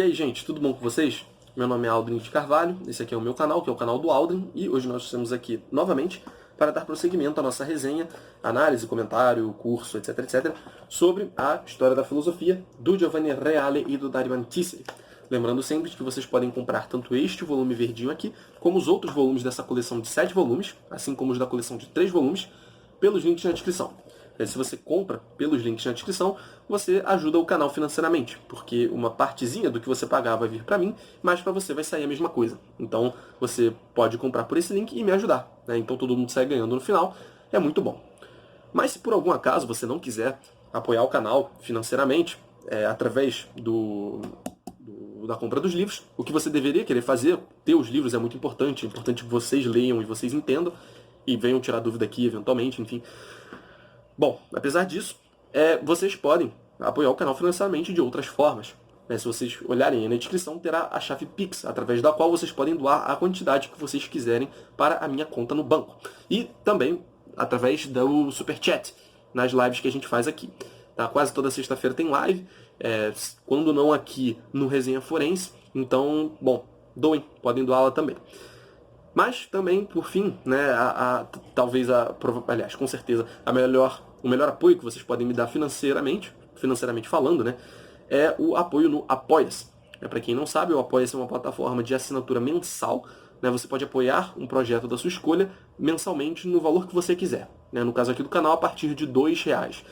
aí, gente, tudo bom com vocês? Meu nome é Aldrin de Carvalho, esse aqui é o meu canal, que é o canal do Aldrin, e hoje nós estamos aqui novamente para dar prosseguimento à nossa resenha, análise, comentário, curso, etc, etc, sobre a história da filosofia do Giovanni Reale e do Dario Antiseri. Lembrando sempre que vocês podem comprar tanto este volume verdinho aqui, como os outros volumes dessa coleção de 7 volumes, assim como os da coleção de 3 volumes, pelos links na descrição. Se você compra pelos links na descrição, você ajuda o canal financeiramente, porque uma partezinha do que você pagar vai vir para mim, mas para você vai sair a mesma coisa. Então você pode comprar por esse link e me ajudar, né? Então todo mundo sai ganhando no final, é muito bom. Mas se por algum acaso você não quiser apoiar o canal financeiramente, através da compra dos livros, o que você deveria querer fazer, ter os livros é muito importante, é importante que vocês leiam e vocês entendam, e venham tirar dúvida aqui eventualmente, enfim. Bom, apesar disso, vocês podem apoiar o canal financeiramente de outras formas. Se vocês olharem aí na descrição, terá a chave Pix, através da qual vocês podem doar a quantidade que vocês quiserem para a minha conta no banco. E também através do Super Chat, nas lives que a gente faz aqui. Tá? Quase toda sexta-feira tem live, quando não aqui no Resenha Forense. Então, bom, doem, podem doá-la também. Mas também, por fim, né, aliás, com certeza, o melhor apoio que vocês podem me dar financeiramente falando, né, é o apoio no Apoia-se. Para quem não sabe, o Apoia-se é uma plataforma de assinatura mensal. Né, você pode apoiar um projeto da sua escolha mensalmente no valor que você quiser. Né, no caso aqui do canal, a partir de R$2.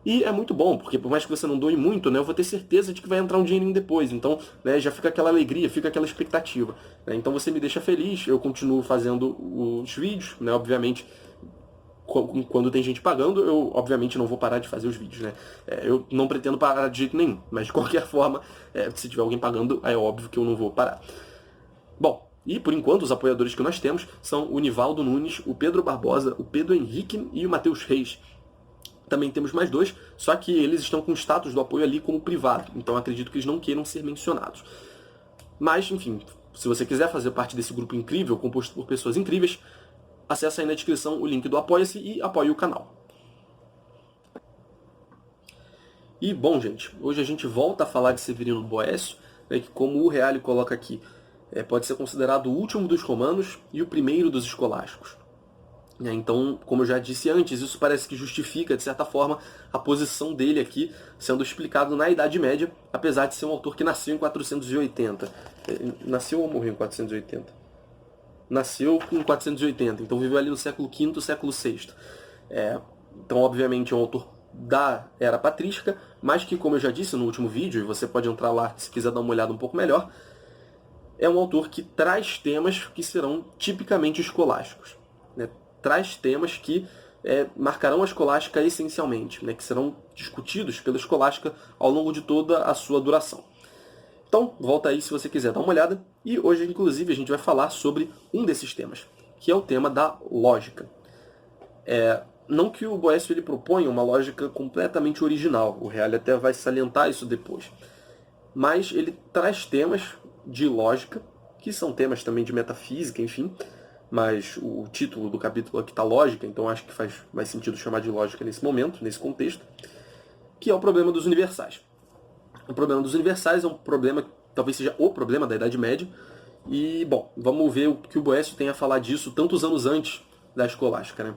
E é muito bom, porque por mais que você não doe muito, né, eu vou ter certeza de que vai entrar um dinheirinho depois. Então, né, já fica aquela alegria, fica aquela expectativa. Né? Então você me deixa feliz, eu continuo fazendo os vídeos, né, obviamente. Quando tem gente pagando, eu obviamente não vou parar de fazer os vídeos, né? Eu não pretendo parar de jeito nenhum, mas de qualquer forma, se tiver alguém pagando, é óbvio que eu não vou parar. Bom, e por enquanto os apoiadores que nós temos são o Nivaldo Nunes, o Pedro Barbosa, o Pedro Henrique e o Matheus Reis. Também temos mais dois, só que eles estão com o status do apoio ali como privado, então acredito que eles não queiram ser mencionados. Mas, enfim, se você quiser fazer parte desse grupo incrível, composto por pessoas incríveis, acesse aí na descrição o link do Apoia-se e apoie o canal. E, bom, gente, hoje a gente volta a falar de Severino do Boécio, né, que, como o Reale coloca aqui, pode ser considerado o último dos romanos e o primeiro dos escolásticos. Então, como eu já disse antes, isso parece que justifica, de certa forma, a posição dele aqui, sendo explicado na Idade Média, apesar de ser um autor que nasceu em 480. Nasceu ou morreu em 480? Nasceu em 480, então viveu ali no século V, século VI. Então, obviamente, é um autor da Era Patrística, mas que, como eu já disse no último vídeo, e você pode entrar lá se quiser dar uma olhada um pouco melhor, é um autor que traz temas que serão tipicamente escolásticos. Né? Traz temas que marcarão a escolástica essencialmente, né? Que serão discutidos pela escolástica ao longo de toda a sua duração. Então, volta aí se você quiser dar uma olhada. E hoje, inclusive, a gente vai falar sobre um desses temas, que é o tema da lógica. Não que o Boécio ele proponha uma lógica completamente original, o Reale até vai salientar isso depois. Mas ele traz temas de lógica, que são temas também de metafísica, enfim. Mas o título do capítulo aqui está lógica, então acho que faz mais sentido chamar de lógica nesse momento, nesse contexto, que é o problema dos universais. O problema dos universais é um problema que talvez seja o problema da Idade Média. E, bom, vamos ver o que o Boécio tem a falar disso tantos anos antes da escolástica. Né?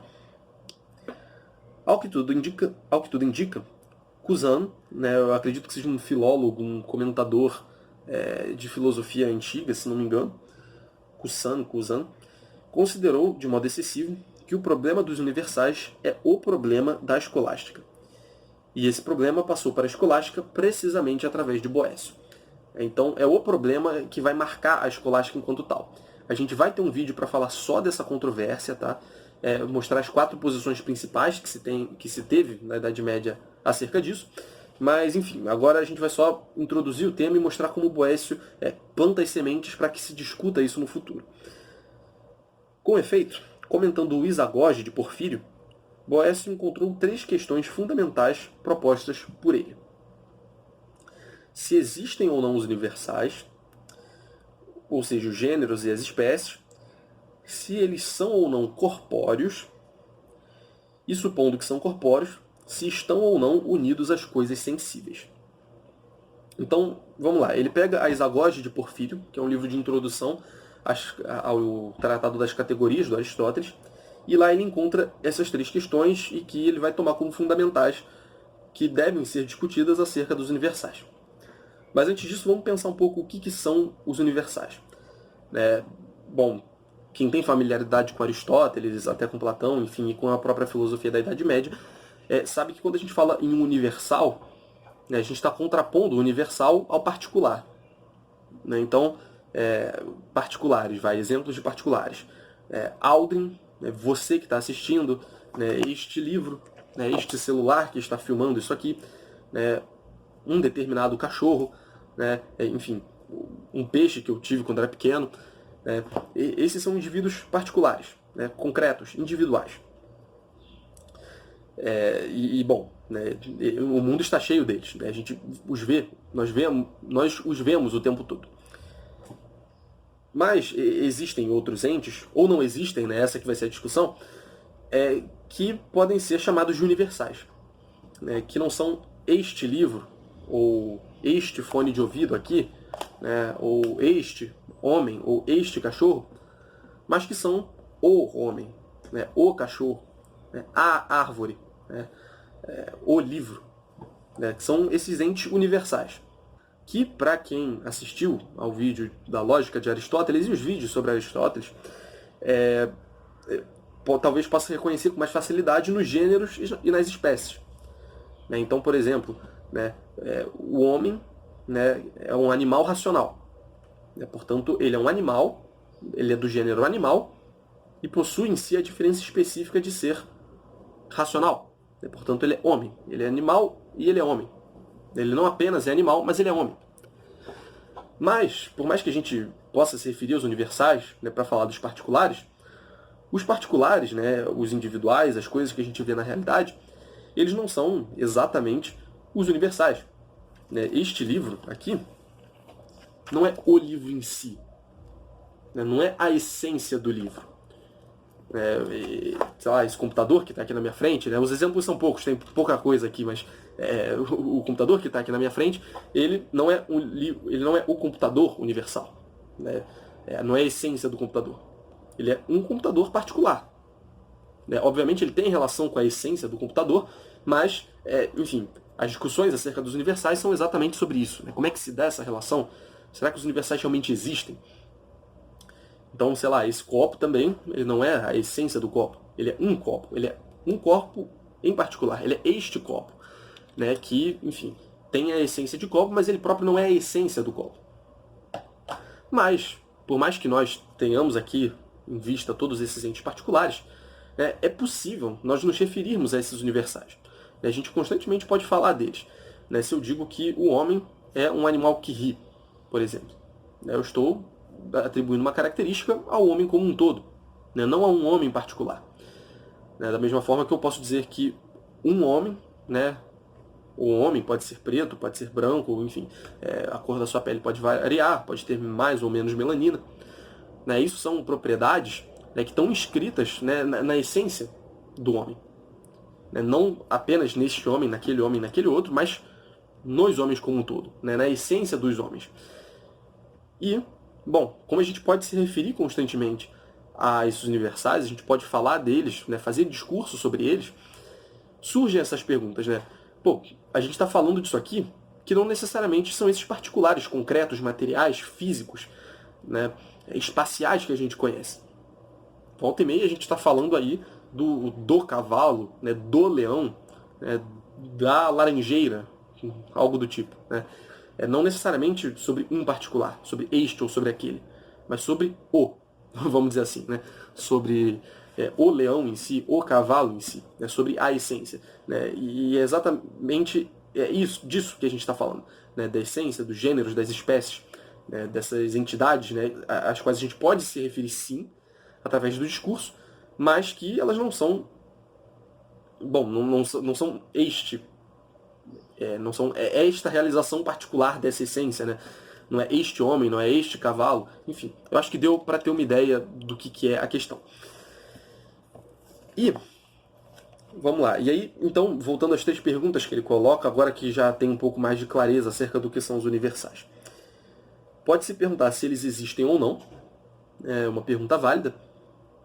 Ao que tudo indica, Cusano, né, eu acredito que seja um filólogo, um comentador de filosofia antiga, se não me engano, Cusano, considerou, de modo excessivo, que o problema dos universais é o problema da escolástica. E esse problema passou para a escolástica precisamente através de Boécio. Então, é o problema que vai marcar a escolástica enquanto tal. A gente vai ter um vídeo para falar só dessa controvérsia, tá? Mostrar as 4 posições principais que se teve na Idade Média acerca disso. Mas, enfim, agora a gente vai só introduzir o tema e mostrar como Boécio planta as sementes para que se discuta isso no futuro. Com efeito, comentando o Isagoge de Porfírio, Boécio encontrou 3 questões fundamentais propostas por ele. Se existem ou não os universais, ou seja, os gêneros e as espécies, se eles são ou não corpóreos, e supondo que são corpóreos, se estão ou não unidos às coisas sensíveis. Então, vamos lá. Ele pega a Isagoge de Porfírio, que é um livro de introdução ao Tratado das Categorias, do Aristóteles, e lá ele encontra essas 3 questões e que ele vai tomar como fundamentais que devem ser discutidas acerca dos universais. Mas antes disso, vamos pensar um pouco o que são os universais. Bom, quem tem familiaridade com Aristóteles, até com Platão, enfim, e com a própria filosofia da Idade Média, sabe que quando a gente fala em um universal, a gente está contrapondo o universal ao particular. Então, particulares, exemplos de particulares. Aldrin, você que está assistindo, este livro, este celular que está filmando isso aqui, um determinado cachorro, enfim, um peixe que eu tive quando era pequeno. Esses são indivíduos particulares, concretos, individuais. Bom, o mundo está cheio deles. A gente os vê, nós os vemos o tempo todo. Mas existem outros entes, ou não existem, essa que vai ser a discussão, que podem ser chamados de universais, que não são este livro, ou este fone de ouvido aqui, ou este homem, ou este cachorro, mas que são o homem, o cachorro, a árvore, o livro, que são esses entes universais. Que, para quem assistiu ao vídeo da lógica de Aristóteles e os vídeos sobre Aristóteles, talvez possa reconhecer com mais facilidade nos gêneros e nas espécies. Então, por exemplo, o homem é um animal racional. Portanto, ele é um animal, ele é do gênero animal e possui em si a diferença específica de ser racional. Portanto, ele é homem. Ele é animal e ele é homem. Ele não apenas é animal, mas ele é homem. Mas, por mais que a gente possa se referir aos universais, para falar dos particulares, os particulares, os individuais, as coisas que a gente vê na realidade, eles não são exatamente os universais. Este livro aqui não é o livro em si. Não é a essência do livro. Sei lá, esse computador que está aqui na minha frente, os exemplos são poucos, tem pouca coisa aqui, mas o computador que está aqui na minha frente, ele não é o computador universal. Não é a essência do computador. Ele é um computador particular. Obviamente ele tem relação com a essência do computador, mas, enfim, as discussões acerca dos universais são exatamente sobre isso. Como é que se dá essa relação? Será que os universais realmente existem? Então, sei lá, esse copo também, ele não é a essência do copo. Ele é um copo. Ele é um corpo em particular. Ele é este copo. Que, enfim, tem a essência de copo, mas ele próprio não é a essência do copo. Mas, por mais que nós tenhamos aqui em vista todos esses entes particulares, é possível nós nos referirmos a esses universais. A gente constantemente pode falar deles. Se eu digo que o homem é um animal que ri, por exemplo, eu estou atribuindo uma característica ao homem como um todo, não a um homem em particular. Da mesma forma que eu posso dizer que um homem, o homem pode ser preto, pode ser branco, enfim, a cor da sua pele pode variar, pode ter mais ou menos melanina. Isso são propriedades que estão inscritas na essência do homem. Não apenas neste homem, naquele outro, mas nos homens como um todo, na essência dos homens. E, bom, como a gente pode se referir constantemente a esses universais, a gente pode falar deles, fazer discurso sobre eles, surgem essas perguntas, a gente está falando disso aqui, que não necessariamente são esses particulares concretos, materiais, físicos, espaciais que a gente conhece. Volta e meia a gente está falando aí do cavalo, do leão, da laranjeira, algo do tipo. Não necessariamente sobre um particular, sobre este ou sobre aquele, mas sobre vamos dizer assim, sobre o leão em si, o cavalo em si, sobre a essência. E é exatamente disso que a gente está falando, da essência, dos gêneros, das espécies, dessas entidades, às quais a gente pode se referir sim, através do discurso, mas que elas não são, não são não são esta realização particular dessa essência, não é este homem, não é este cavalo, enfim, eu acho que deu para ter uma ideia do que é a questão. E, vamos lá. E aí, então, voltando às 3 perguntas que ele coloca, agora que já tem um pouco mais de clareza acerca do que são os universais. Pode-se perguntar se eles existem ou não. É uma pergunta válida.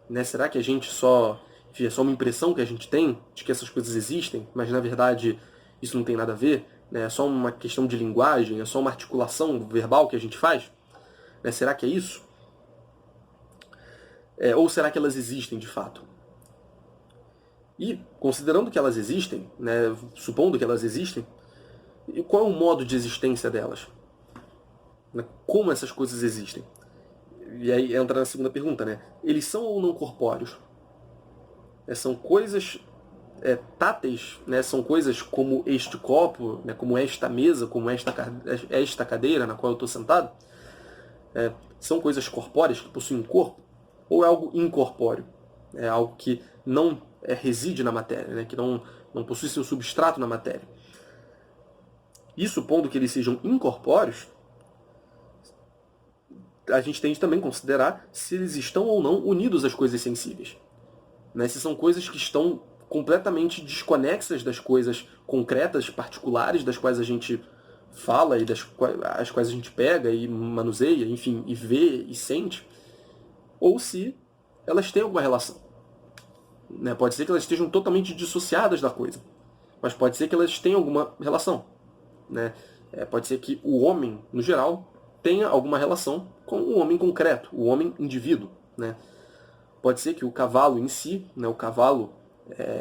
Né? Será que a gente só... Enfim, é só uma impressão que a gente tem de que essas coisas existem, mas na verdade isso não tem nada a ver? Né? É só uma questão de linguagem? É só uma articulação verbal que a gente faz? Né? Será que é isso? Ou será que elas existem de fato? E, considerando que elas existem, né, supondo que elas existem, qual é o modo de existência delas? Como essas coisas existem? E aí entra na segunda pergunta, né? Eles são ou não corpóreos? São coisas táteis, né? São coisas como este copo, né? Como esta mesa, como esta cadeira na qual eu estou sentado? São coisas corpóreas que possuem corpo? Ou é algo incorpóreo? É algo que não reside na matéria, né? Que não possui seu substrato na matéria. E supondo que eles sejam incorpóreos, a gente tem de também considerar se eles estão ou não unidos às coisas sensíveis. Né? Se são coisas que estão completamente desconexas das coisas concretas, particulares, das quais a gente fala e as quais a gente pega e manuseia, enfim, e vê e sente, ou se elas têm alguma relação. Né? Pode ser que elas estejam totalmente dissociadas da coisa, mas pode ser que elas tenham alguma relação. Né? Pode ser que o homem, no geral, tenha alguma relação com o homem concreto, o homem indivíduo. Né? Pode ser que o cavalo em si, né, o cavalo,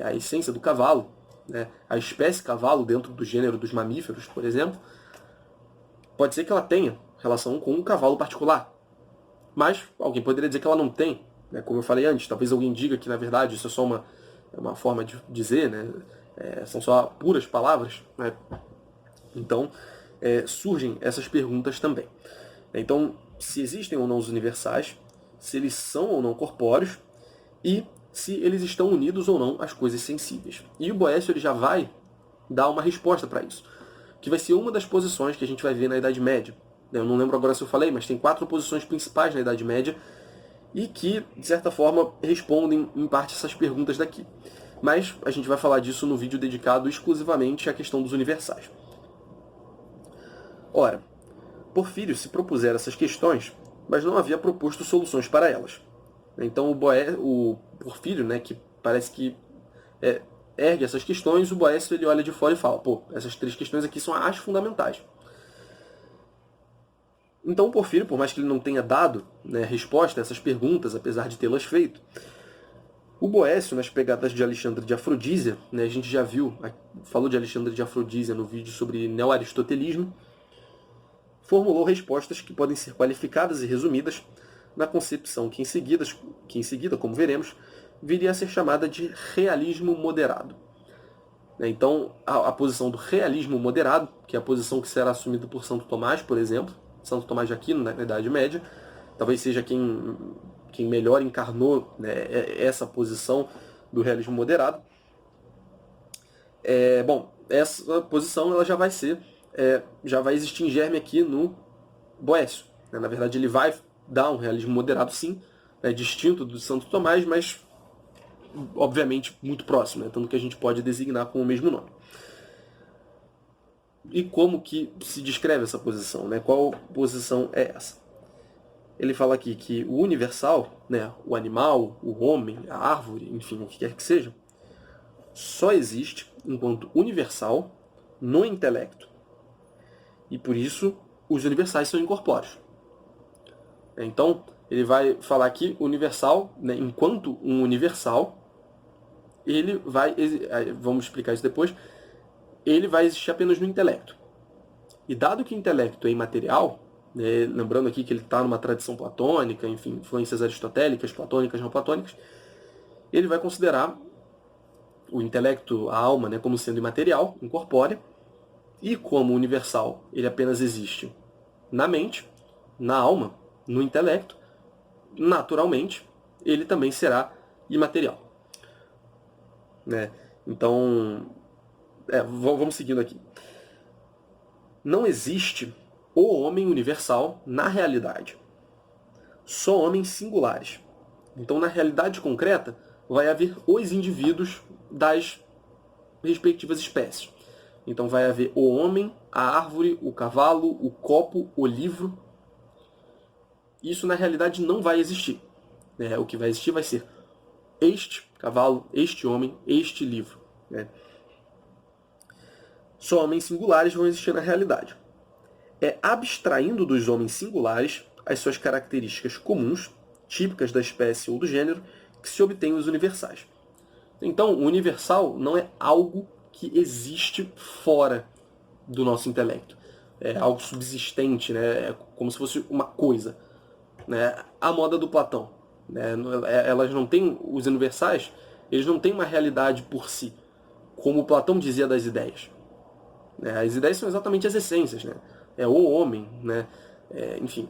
a essência do cavalo, né, a espécie cavalo dentro do gênero dos mamíferos, por exemplo, pode ser que ela tenha relação com um cavalo particular. Mas alguém poderia dizer que ela não tem. Né? Como eu falei antes, talvez alguém diga que, na verdade, isso é só uma forma de dizer, né? São só puras palavras. Né? Então, surgem essas perguntas também. Então, se existem ou não os universais, se eles são ou não corpóreos e se eles estão unidos ou não às coisas sensíveis. E o Boécio ele já vai dar uma resposta para isso, que vai ser uma das posições que a gente vai ver na Idade Média. Eu não lembro agora se eu falei, mas tem 4 posições principais na Idade Média e que, de certa forma, respondem em parte essas perguntas daqui. Mas a gente vai falar disso no vídeo dedicado exclusivamente à questão dos universais. Ora, Porfírio se propusera essas questões, mas não havia proposto soluções para elas. Então o Porfírio, né, que parece que ergue essas questões, o Boécio ele olha de fora e fala, pô, essas 3 questões aqui são as fundamentais. Então o Porfírio, por mais que ele não tenha dado, né, resposta a essas perguntas, apesar de tê-las feito, o Boécio, nas pegadas de Alexandre de Afrodísia, né, a gente já falou de Alexandre de Afrodísia no vídeo sobre neo-aristotelismo, formulou respostas que podem ser qualificadas e resumidas na concepção que em seguida, como veremos, viria a ser chamada de realismo moderado. Então, a posição do realismo moderado, que é a posição que será assumida por Santo Tomás, por exemplo, Santo Tomás de Aquino, na Idade Média, talvez seja quem melhor encarnou, né, essa posição do realismo moderado. Essa posição ela já vai existir em germe aqui no Boécio. Na verdade, ele vai dar um realismo moderado, sim, distinto do Santo Tomás, mas obviamente muito próximo, tanto que a gente pode designar com o mesmo nome. E como que se descreve essa posição? Qual posição é essa? Ele fala aqui que o universal, o animal, o homem, a árvore, enfim, o que quer que seja, só existe enquanto universal no intelecto. E por isso os universais são incorpóreos. Então, ele vai falar que o universal, enquanto um universal, ele vai, vamos explicar isso depois, ele vai existir apenas no intelecto. E dado que o intelecto é imaterial, lembrando aqui que ele está numa tradição platônica, enfim, influências aristotélicas, platônicas, não platônicas, ele vai considerar o intelecto, a alma, como sendo imaterial, incorpórea, e como universal ele apenas existe na mente, na alma, no intelecto, naturalmente, ele também será imaterial. Então, vamos seguindo aqui. Não existe o homem universal na realidade. Só homens singulares. Então, na realidade concreta, vai haver os indivíduos das respectivas espécies. Então vai haver o homem, a árvore, o cavalo, o copo, o livro. Isso na realidade não vai existir. O que vai existir vai ser este cavalo, este homem, este livro. Só homens singulares vão existir na realidade. Abstraindo dos homens singulares as suas características comuns, típicas da espécie ou do gênero, que se obtêm os universais. Então, o universal não é algo que existe fora do nosso intelecto. É algo subsistente, é como se fosse uma coisa. A moda do Platão. Elas não têm, os universais, eles não têm uma realidade por si, como Platão dizia das ideias. As ideias são exatamente as essências. O homem, enfim,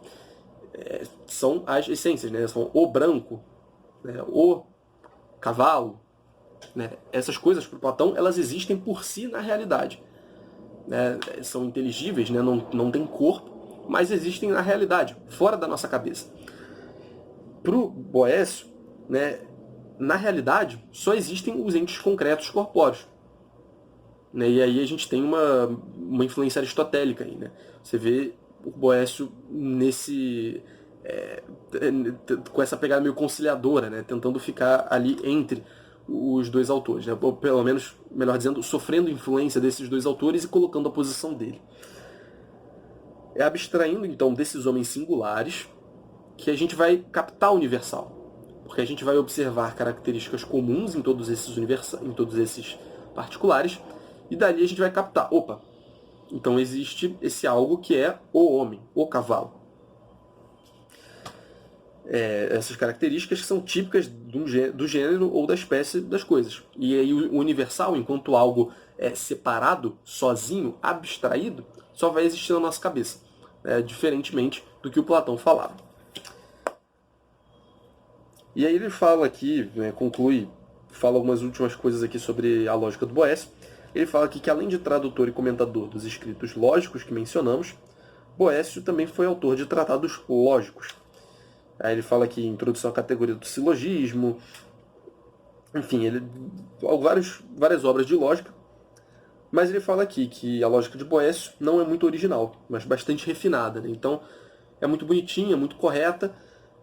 são as essências. São o branco, o cavalo. Essas coisas, para Platão, elas existem por si na realidade. São inteligíveis, não têm corpo, mas existem na realidade, fora da nossa cabeça. Para o Boécio, na realidade, só existem os entes concretos corpóreos. E aí a gente tem uma influência aristotélica aí. Você vê o Boécio com essa pegada meio conciliadora, tentando ficar ali entre os dois autores, ou pelo menos, melhor dizendo, sofrendo influência desses dois autores e colocando a posição dele. Abstraindo então desses homens singulares que a gente vai captar o universal, porque a gente vai observar características comuns em todos esses particulares, e dali a gente vai captar, então existe esse algo que é o homem, o cavalo. Essas características que são típicas do gênero ou da espécie das coisas. E aí o universal, enquanto algo separado, sozinho, abstraído, só vai existir na nossa cabeça, diferentemente do que o Platão falava. E aí ele fala aqui, conclui, fala algumas últimas coisas aqui sobre a lógica do Boécio. Ele fala aqui que, além de tradutor e comentador dos escritos lógicos que mencionamos, Boécio também foi autor de tratados lógicos. Aí ele fala aqui introdução à categoria do silogismo, enfim, várias obras de lógica, mas ele fala aqui que a lógica de Boécio não é muito original, mas bastante refinada. Então, é muito bonitinha, muito correta,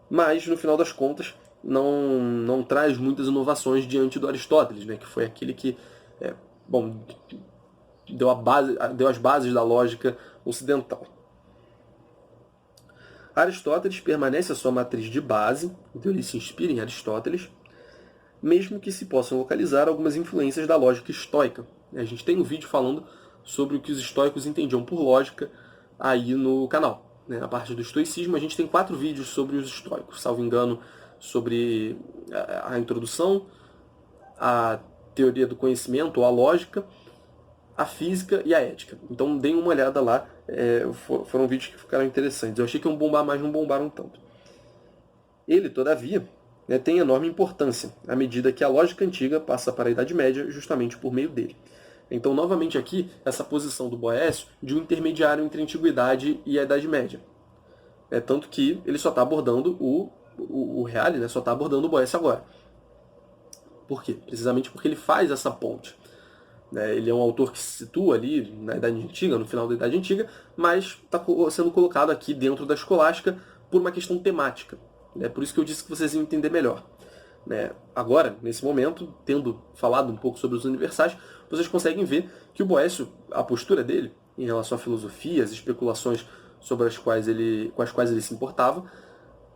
mas, no final das contas, não traz muitas inovações diante do Aristóteles, que foi aquele que deu as bases da lógica ocidental. Aristóteles permanece a sua matriz de base, então ele se inspira em Aristóteles, mesmo que se possam localizar algumas influências da lógica estoica. A gente tem um vídeo falando sobre o que os estoicos entendiam por lógica aí no canal. A parte do estoicismo, a gente tem 4 vídeos sobre os estoicos, salvo engano, sobre a introdução, a teoria do conhecimento, ou a lógica, a física e a ética. Então deem uma olhada lá, foram vídeos que ficaram interessantes. Eu achei que iam bombar, mas não bombaram tanto. Ele, todavia, tem enorme importância, à medida que a lógica antiga passa para a Idade Média justamente por meio dele. Então, novamente aqui, essa posição do Boécio de um intermediário entre a Antiguidade e a Idade Média. Tanto que ele só está abordando o Reale, só está abordando o Boécio agora. Por quê? Precisamente porque ele faz essa ponte. Ele é um autor que se situa ali na Idade Antiga, no final da Idade Antiga, mas está sendo colocado aqui dentro da escolástica por uma questão temática. Por isso que eu disse que vocês iam entender melhor. Agora, nesse momento, tendo falado um pouco sobre os universais, vocês conseguem ver que o Boécio, a postura dele em relação à filosofia, as especulações com as quais ele se importava,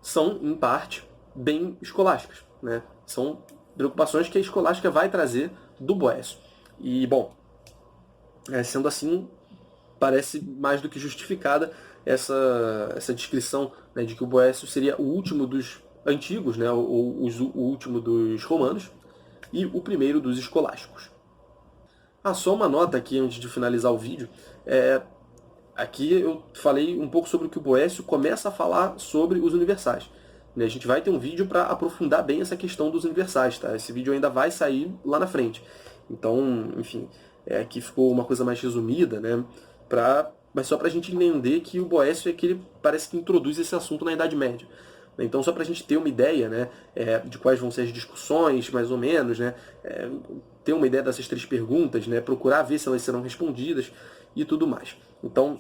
são, em parte, bem escolásticas. São preocupações que a escolástica vai trazer do Boécio. E, bom, sendo assim, parece mais do que justificada essa descrição de que o Boécio seria o último dos antigos, o último dos romanos, e o primeiro dos escolásticos. Só uma nota aqui antes de finalizar o vídeo. Aqui eu falei um pouco sobre o que o Boécio começa a falar sobre os universais. A gente vai ter um vídeo para aprofundar bem essa questão dos universais. Tá? Esse vídeo ainda vai sair lá na frente. Então, enfim, aqui ficou uma coisa mais resumida, mas só para a gente entender que o Boécio é que ele parece que introduz esse assunto na Idade Média. Então, só para a gente ter uma ideia, né, de quais vão ser as discussões, mais ou menos, né, ter uma ideia dessas 3 perguntas, né, procurar ver se elas serão respondidas e tudo mais. Então,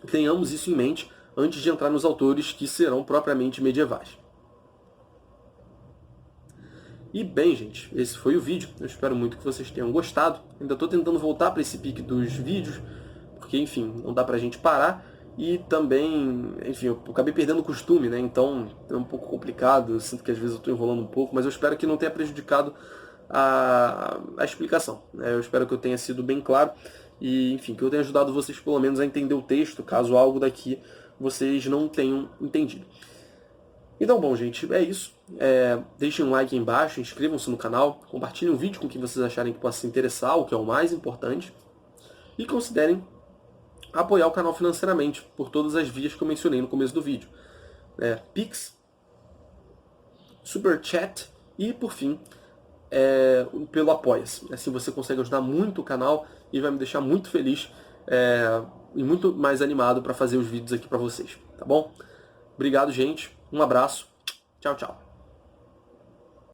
tenhamos isso em mente antes de entrar nos autores que serão propriamente medievais. E bem, gente, esse foi o vídeo. Eu espero muito que vocês tenham gostado. Ainda estou tentando voltar para esse pique dos vídeos, porque, enfim, não dá pra gente parar. E também, enfim, eu acabei perdendo o costume, né? Então é um pouco complicado. Eu sinto que às vezes eu estou enrolando um pouco, mas eu espero que não tenha prejudicado a explicação, né? Eu espero que eu tenha sido bem claro e, enfim, que eu tenha ajudado vocês pelo menos a entender o texto, caso algo daqui vocês não tenham entendido. Então, bom, gente, é isso. Deixem um like aí embaixo, inscrevam-se no canal, compartilhem o vídeo com quem vocês acharem que possa se interessar, o que é o mais importante. E considerem apoiar o canal financeiramente, por todas as vias que eu mencionei no começo do vídeo. Pix, Super Chat e, por fim, pelo Apoia-se. Assim você consegue ajudar muito o canal e vai me deixar muito feliz e muito mais animado para fazer os vídeos aqui para vocês, tá bom? Obrigado, gente. Um abraço. Tchau, tchau.